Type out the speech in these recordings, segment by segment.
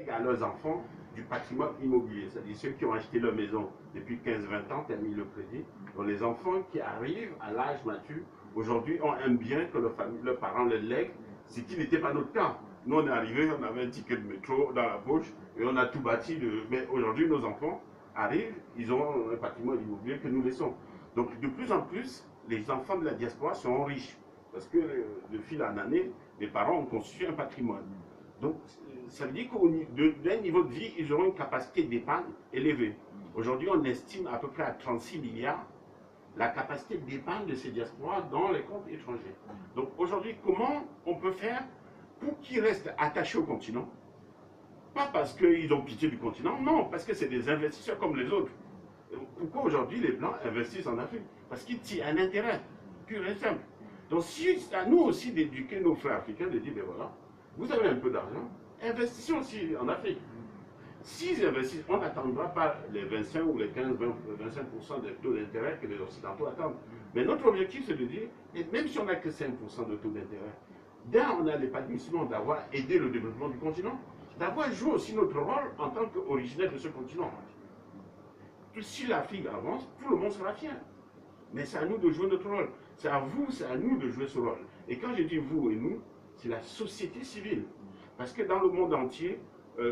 à leurs enfants du patrimoine immobilier, c'est-à-dire ceux qui ont acheté leur maison depuis 15-20 ans, terminent le crédit. Donc les enfants qui arrivent à l'âge mature, aujourd'hui ont un bien que leurs parents leur lèguent, ce qui n'était pas notre cas. Nous on est arrivés, on avait un ticket de métro dans la poche et on a tout bâti. Mais aujourd'hui nos enfants arrivent, ils ont un patrimoine immobilier que nous laissons. Donc de plus en plus, les enfants de la diaspora sont riches. Parce que de fil en année, les parents ont constitué un patrimoine. Donc, ça veut dire d'un niveau de vie, ils auront une capacité d'épargne élevée. Aujourd'hui, on estime à peu près à 36 milliards la capacité d'épargne de ces diasporas dans les comptes étrangers. Donc, aujourd'hui, comment on peut faire pour qu'ils restent attachés au continent? Pas parce qu'ils ont pitié du continent, non, parce que c'est des investisseurs comme les autres. Pourquoi aujourd'hui les Blancs investissent en Afrique? Parce qu'ils tirent un intérêt pur et simple. Donc, si c'est à nous aussi d'éduquer nos frères africains, de dire, ben voilà, vous avez un peu d'argent, investissez aussi en Afrique. S'ils investissent, on n'attendra pas les 25 ou les 15, 25% de taux d'intérêt que les Occidentaux attendent. Mais notre objectif, c'est de dire, et même si on n'a que 5% de taux d'intérêt, on a l'épanouissement d'avoir aidé le développement du continent, d'avoir joué aussi notre rôle en tant qu'originaire de ce continent. Si l'Afrique avance, tout le monde sera fier. Mais c'est à nous de jouer notre rôle. C'est à vous, c'est à nous de jouer ce rôle. Et quand je dis vous et nous, c'est la société civile. Parce que dans le monde entier,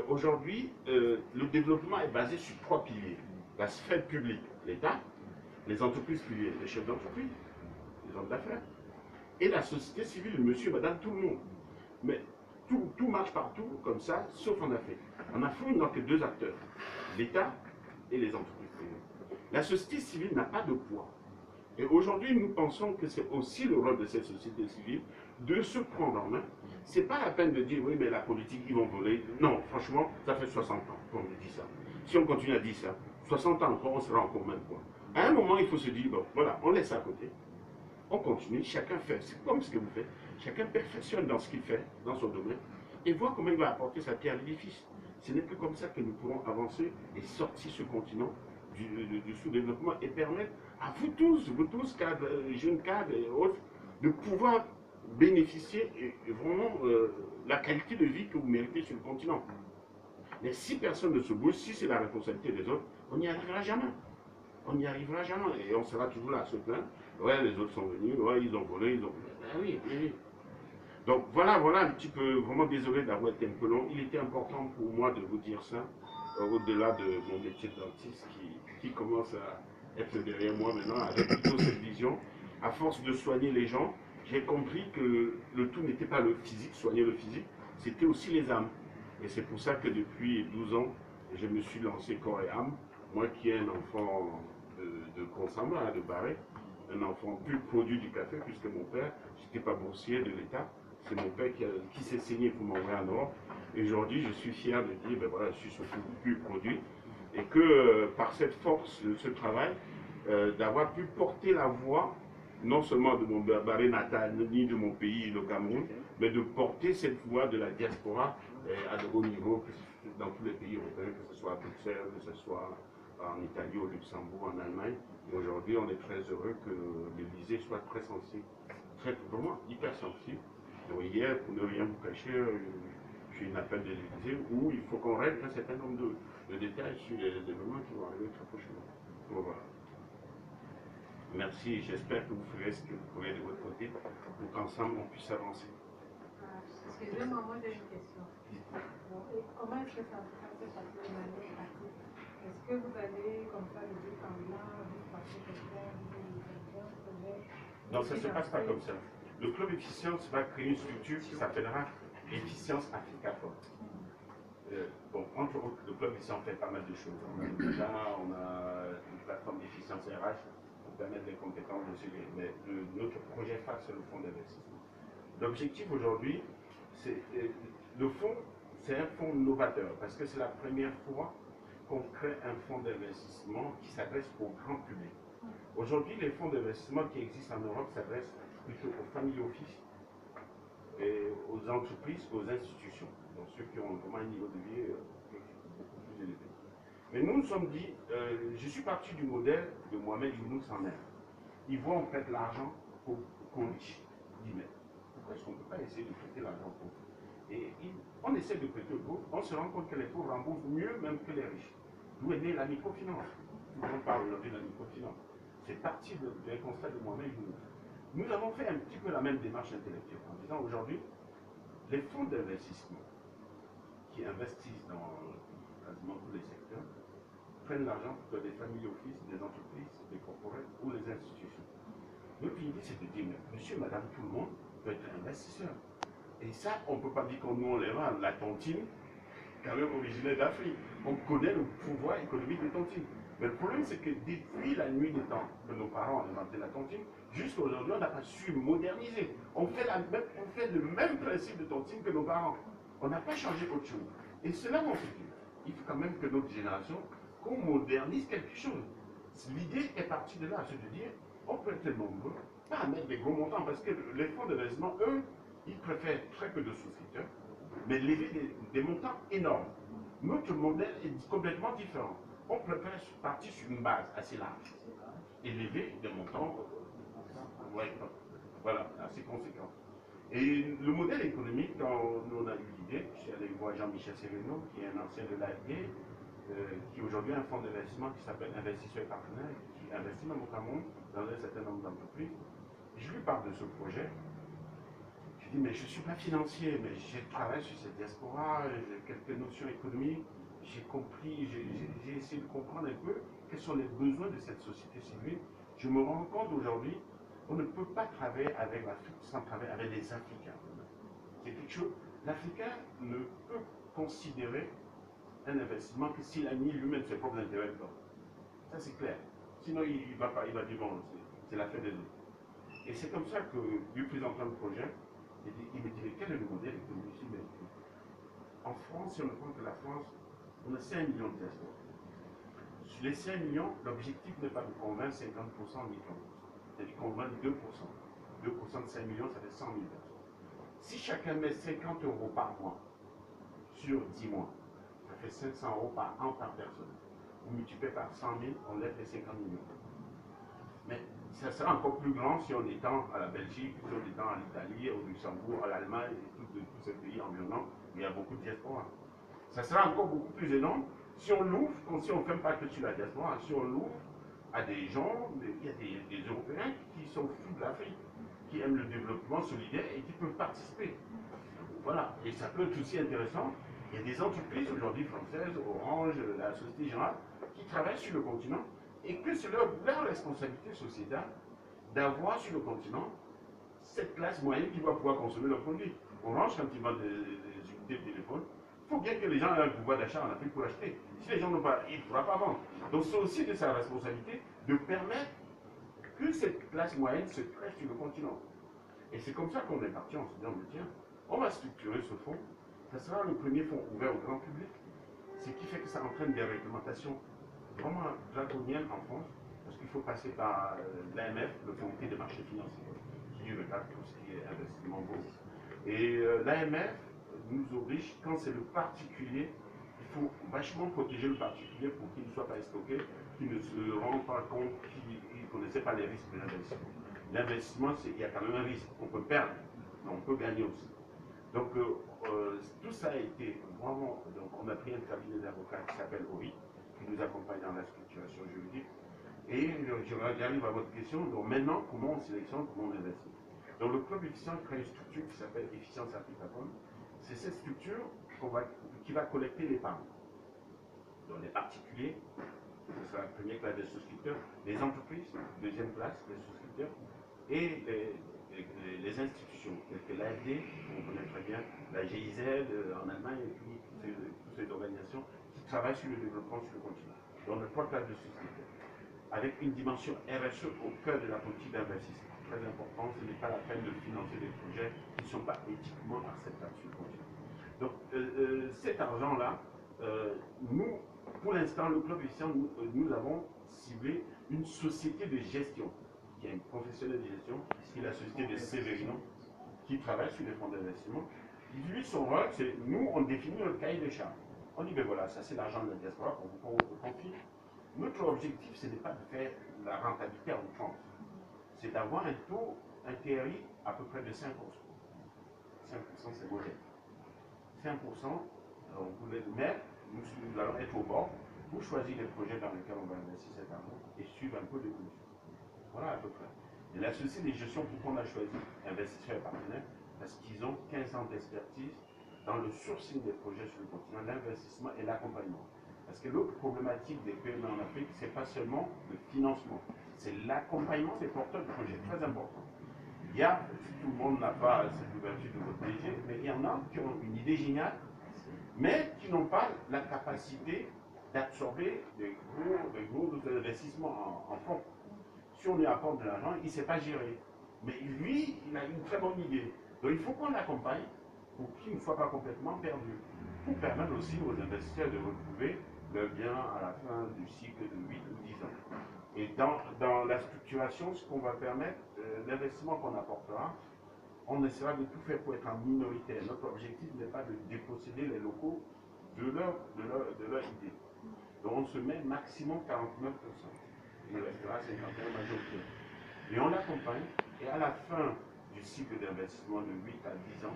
aujourd'hui, le développement est basé sur 3 piliers. La sphère publique, l'État, les entreprises privées, les chefs d'entreprise, les hommes d'affaires, et la société civile, monsieur, madame, tout le monde. Mais tout marche partout comme ça, sauf en Afrique. En Afrique, il n'y a que 2 acteurs, l'État et les entreprises privées. La société civile n'a pas de poids. Et aujourd'hui, nous pensons que c'est aussi le rôle de cette société civile de se prendre en main. Ce n'est pas la peine de dire, oui, mais la politique, ils vont voler. Non, franchement, ça fait 60 ans qu'on me dit ça. Si on continue à dire ça, 60 ans encore, on sera encore même quoi. À un moment, il faut se dire, bon, voilà, on laisse à côté. On continue, chacun fait, c'est comme ce que vous faites. Chacun perfectionne dans ce qu'il fait, dans son domaine, et voit comment il va apporter sa pierre à l'édifice. Ce n'est que comme ça que nous pourrons avancer et sortir ce continent du sous-développement et permettre à vous tous, cadres, jeunes cadres et autres, de pouvoir bénéficier et vraiment la qualité de vie que vous méritez sur le continent. Mais si personne ne se bouge, si c'est la responsabilité des autres, on n'y arrivera jamais. On n'y arrivera jamais et on sera toujours là à se plaindre. Ouais, les autres sont venus, ouais, ils ont volé, ils ont. Ben oui, oui. Donc voilà, voilà un petit peu, vraiment désolé d'avoir été un peu long. Il était important pour moi de vous dire ça, au-delà de mon métier de dentiste qui commence à être derrière moi maintenant, avec plutôt cette vision. À force de soigner les gens, j'ai compris que le tout n'était pas le physique, soigner le physique, c'était aussi les âmes. Et c'est pour ça que depuis 12 ans, je me suis lancé corps et âme. Moi qui ai un enfant de Consamba, de Barré, un enfant pur produit du café, puisque mon père, je n'étais pas boursier de l'État, c'est mon père qui s'est saigné pour m'envoyer en Europe. Et aujourd'hui, je suis fier de dire, ben voilà, je suis surtout pur produit. Et que par cette force de ce travail, d'avoir pu porter la voix, non seulement de mon Barré natal, ni de mon pays, le Cameroun, mais de porter cette voix de la diaspora à de haut niveau, dans tous les pays européens, que ce soit à Bruxelles, que ce soit en Italie, au Luxembourg, en Allemagne. Aujourd'hui, on est très heureux que l'Élysée soit très sensible, très, vraiment hyper sensible. Donc hier, pour ne rien vous cacher, j'ai eu un appel de l'Élysée où il faut qu'on règle un certain nombre de détails sur les événements qui vont arriver très prochainement. Donc, voilà. Merci, j'espère que vous ferez ce que vous pourrez de votre côté pour qu'ensemble on puisse avancer. Excusez-moi, moi j'ai une question. Bon, et comment est-ce que ça se passe de manière pratique? Est-ce que vous allez comme ça le but en blanc, vous passez quelqu'un, non, ça ne se passe pas comme ça. Le club Efficience va créer une structure qui s'appellera Efficience Africa Forte. Bon, entre autres, le club ici, on fait pas mal de choses. On a une plateforme d'efficience RH pour permettre les compétences de ceux. Mais notre projet phare, c'est le fonds d'investissement. L'objectif aujourd'hui, c'est le fonds, c'est un fonds novateur parce que c'est la première fois qu'on crée un fonds d'investissement qui s'adresse au grand public. Aujourd'hui, les fonds d'investissement qui existent en Europe s'adressent plutôt aux family office, et aux entreprises, aux institutions, donc ceux qui ont vraiment un niveau de vie beaucoup plus élevé. Mais nous nous sommes dit, je suis parti du modèle de Mohamed Younous en Inde. Ils voient on prête l'argent pour qu'on riche. Je dis, mais pourquoi est-ce qu'on ne peut pas essayer de prêter l'argent pour Et on essaie de prêter aux pauvres, on se rend compte que les pauvres remboursent mieux même que les riches. D'où est née la microfinance. Tout le monde parle aujourd'hui de la microfinance. C'est parti d'un constat de moi-même. Nous avons fait un petit peu la même démarche intellectuelle en disant aujourd'hui, les fonds d'investissement qui investissent dans quasiment tous les secteurs prennent l'argent que les familles office, des entreprises, des corporates ou les institutions. Notre idée, c'est de dire, mais monsieur, madame, tout le monde peut être investisseur. Et ça, on ne peut pas dire qu'on nous on les rend. La tontine, quand même originaire d'Afrique. On connaît le pouvoir économique des tontines. Mais le problème, c'est que depuis la nuit des temps que nos parents ont inventé la tontine, jusqu'à aujourd'hui, on n'a pas su moderniser. On fait le même principe de tontine que nos parents. On n'a pas changé autre chose. Et cela mon futur. Il faut quand même que notre génération, qu'on modernise quelque chose. L'idée est partie de là, c'est de dire, on peut être nombreux, pas à mettre des gros montants, parce que les fonds d'investissement, eux, ils préfèrent très peu de souscripteurs, mais lever des montants énormes. Notre modèle est complètement différent. On préfère partir sur une base assez large et lever des montants ouais, voilà, assez conséquents. Et le modèle économique, quand on a eu l'idée, je suis allé voir Jean-Michel Sereno, qui est un ancien de l'AFD, qui aujourd'hui a un fonds d'investissement qui s'appelle Investisseurs et Partenaires, qui investit même au Cameroun dans un certain nombre d'entreprises. Je lui parle de ce projet. Je dis, mais je ne suis pas financier, mais j'ai travaillé sur cette diaspora, j'ai quelques notions économiques, j'ai compris, j'ai essayé de comprendre un peu quels sont les besoins de cette société civile. Je me rends compte aujourd'hui, on ne peut pas travailler avec l'Afrique sans travailler avec les Africains. C'est quelque chose, l'Africain ne peut considérer un investissement que s'il a mis lui-même ses propres intérêts dedans. Ça c'est clair. Sinon il va dire bon, c'est l'affaire des autres. Et c'est comme ça que lui présentant le projet, il me dit quel est le modèle économique ici? En France, si on ne prend que la France, on a 5 millions de diaspora. Sur les 5 millions, l'objectif n'est pas de convaincre 50% ni 30%. C'est de convaincre 2%. 2% de 5 millions, ça fait 100 000 personnes. Si chacun met 50 € par mois sur 10 mois, ça fait 500 € par an par personne. On multiplie par 100 000, on lève les 50 millions. Mais ça sera encore plus grand si on étend à la Belgique, si on étend à l'Italie, au Luxembourg, à l'Allemagne et tous ces pays environnants où il y a beaucoup de diaspora. Ça sera encore beaucoup plus énorme si on l'ouvre, si on ne fait pas que sur la diaspora, si on l'ouvre à des gens, il y a des Européens qui sont fous de l'Afrique, qui aiment le développement solidaire et qui peuvent participer. Voilà, et ça peut être aussi intéressant. Il y a des entreprises aujourd'hui françaises, Orange, la Société Générale, qui travaillent sur le continent et que c'est leur responsabilité sociétale d'avoir sur le continent cette classe moyenne qui va pouvoir consommer leurs produits. Orange, quand ils vendent des unités de téléphone, il faut bien que les gens aient un pouvoir d'achat en Afrique pour acheter. Si les gens n'ont pas, ils ne pourront pas vendre. Donc c'est aussi de sa responsabilité de permettre que cette classe moyenne se crée sur le continent. Et c'est comme ça qu'on est parti en se disant, tiens, on va structurer ce fonds. Ça sera le premier fonds ouvert au grand public. Ce qui fait que ça entraîne des réglementations vraiment draconiennes en France, parce qu'il faut passer par l'AMF, le Comité des marchés financiers, qui regarde tout ce qui est investissement bourse. Et l'AMF nous oblige, quand c'est le particulier, il faut vachement protéger le particulier pour qu'il ne soit pas stocké, qu'il ne se rende pas compte qu'il ne connaissait pas les risques de l'investissement. L'investissement, il y a quand même un risque. On peut perdre, mais on peut gagner aussi. Donc, tout ça a été vraiment. Donc, on a pris un cabinet d'avocats qui s'appelle ORI, qui nous accompagne dans la structuration juridique. Et j'arrive à votre question. Donc, maintenant, comment on sélectionne, comment on investit? Donc, le club efficient crée une structure qui s'appelle Efficience Africaphone. C'est cette structure qui va collecter l'épargne. Donc, les particuliers, ce sera la première classe des souscripteurs, les entreprises, deuxième classe des souscripteurs, et les institutions, telles que l'AFD, on connaît très bien, la GIZ en Allemagne, et puis toutes ces organisations qui travaillent sur le développement sur le continent. Donc, on a 3 classes de souscripteurs, avec une dimension RSE au cœur de la politique d'investissement. Très important, ce n'est pas la peine de financer des projets qui ne sont pas éthiquement acceptables sur le continent. Donc, cet argent-là, nous, pour l'instant, le club efficient, nous avons ciblé une société de gestion, qui est un professionnel de gestion, qui est la société de Séverino, qui travaille sur les fonds d'investissement. Lui, son rôle, c'est, nous, on définit notre cahier de charges. On dit, ben voilà, ça c'est l'argent de la diaspora qu'on vous confie. Notre objectif, ce n'est pas de faire la rentabilité à outrance. C'est d'avoir un taux, un TRI à peu près de 5%. 5%, c'est modeste. 5%, mais nous allons être au bord pour choisir les projets dans lesquels on va investir cette année et suivre un peu l'évolution. Voilà à peu près. Et la société de gestion, pourquoi on a choisi investisseurs et partenaires? Parce qu'ils ont 15 ans d'expertise dans le sourcing des projets sur le continent, l'investissement et l'accompagnement. Parce que l'autre problématique des PME en Afrique, ce n'est pas seulement le financement, c'est l'accompagnement des porteurs de projets, très important. Il y a, tout le monde n'a pas cette ouverture de votre DG, mais il y en a qui ont une idée géniale, mais qui n'ont pas la capacité d'absorber des gros investissements en fonds. Si on lui apporte de l'argent, il ne sait pas gérer. Mais lui, il a une très bonne idée. Donc il faut qu'on l'accompagne pour qu'il ne soit pas complètement perdu. Pour permettre aussi aux investisseurs de retrouver leur bien à la fin du cycle de 8 ou 10 ans. Et dans la structuration, ce qu'on va permettre, l'investissement qu'on apportera, on essaiera de tout faire pour être en minoritaire. Notre objectif n'est pas de déposséder les locaux de leur idée. Donc on se met maximum 49%. Il restera 51% majoritaire. Et on l'accompagne, et à la fin du cycle d'investissement de 8 à 10 ans,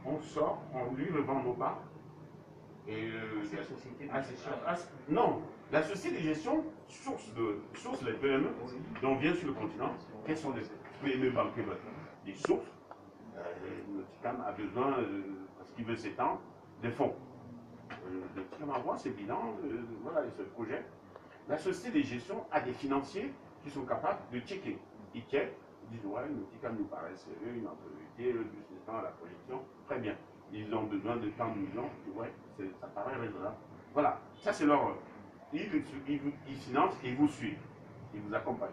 on sort, on lui revend nos parts. Et la société non, la société de gestion source les PME dont vient sur le continent. Quels sont les PME banquiers? Des sources. Noticam a besoin, parce qu'il veut s'étendre, des fonds. Noticam envoie ses bilans, voilà, ce projet. La société de gestion a des financiers qui sont capables de checker. Ils checkent, ils disent ouais, Noticam nous paraît sérieux, une entreprise, le business plan, la projection, très bien. Ils ont besoin de tant de millions, ouais, ça paraît raisonnable. Voilà, ça c'est leur rôle. Ils financent et ils vous suivent, ils vous accompagnent.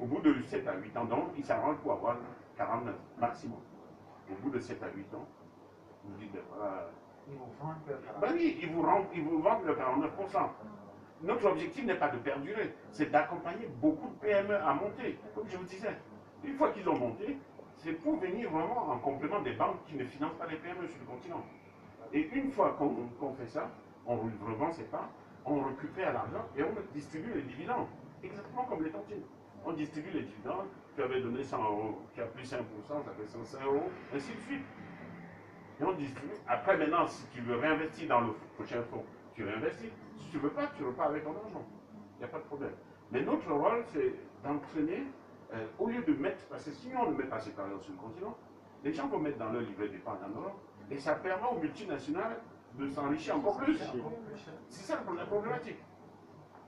Au bout de 7 à 8 ans, donc, ils s'arrangent pour avoir 49 maximum. Au bout de 7 à 8 ans, vous dites, ben voilà. Ils vous vendent le 49%. Ben oui, ils vous vendent le 49%. Notre objectif n'est pas de perdurer, c'est d'accompagner beaucoup de PME à monter. Comme je vous disais, une fois qu'ils ont monté, c'est pour venir vraiment en complément des banques qui ne financent pas les PME sur le continent. Et une fois qu'on fait ça, on revend ces parts, on récupère l'argent et on distribue les dividendes. Exactement comme les tontines. On distribue les dividendes, tu avais donné 100 euros, qui a plus 5%, ça fait 105 euros, ainsi de suite. Et on distribue. Après, maintenant, si tu veux réinvestir dans le prochain fonds, tu réinvestis. Si tu ne veux pas, tu repars avec ton argent. Il n'y a pas de problème. Mais notre rôle, c'est d'entraîner, au lieu de mettre, parce que sinon on ne met pas cet argent sur le continent, les gens vont mettre dans leur livret d'épargne en Europe, et ça permet aux multinationales de s'enrichir encore plus. C'est ça la problématique.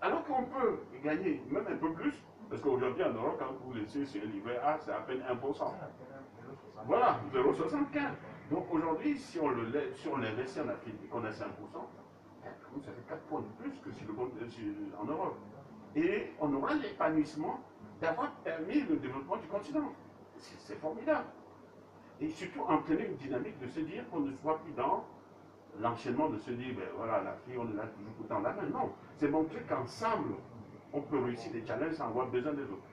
Alors qu'on peut gagner même un peu plus, parce qu'aujourd'hui en Europe, quand vous laissez sur le livret A, c'est à peine 1%. Voilà, 0,75. Donc aujourd'hui, si on l'investit en Afrique et qu'on a 5%, ça fait 4 points de plus que en Europe. Et on aura l'épanouissement d'avoir permis le développement du continent. C'est formidable. Et surtout entraîner une dynamique de se dire qu'on ne soit plus dans l'enchaînement de se dire, ben voilà, l'Afrique, on est là toujours tout le temps là. Mais non, c'est montrer qu'ensemble, on peut réussir des challenges sans avoir besoin des autres.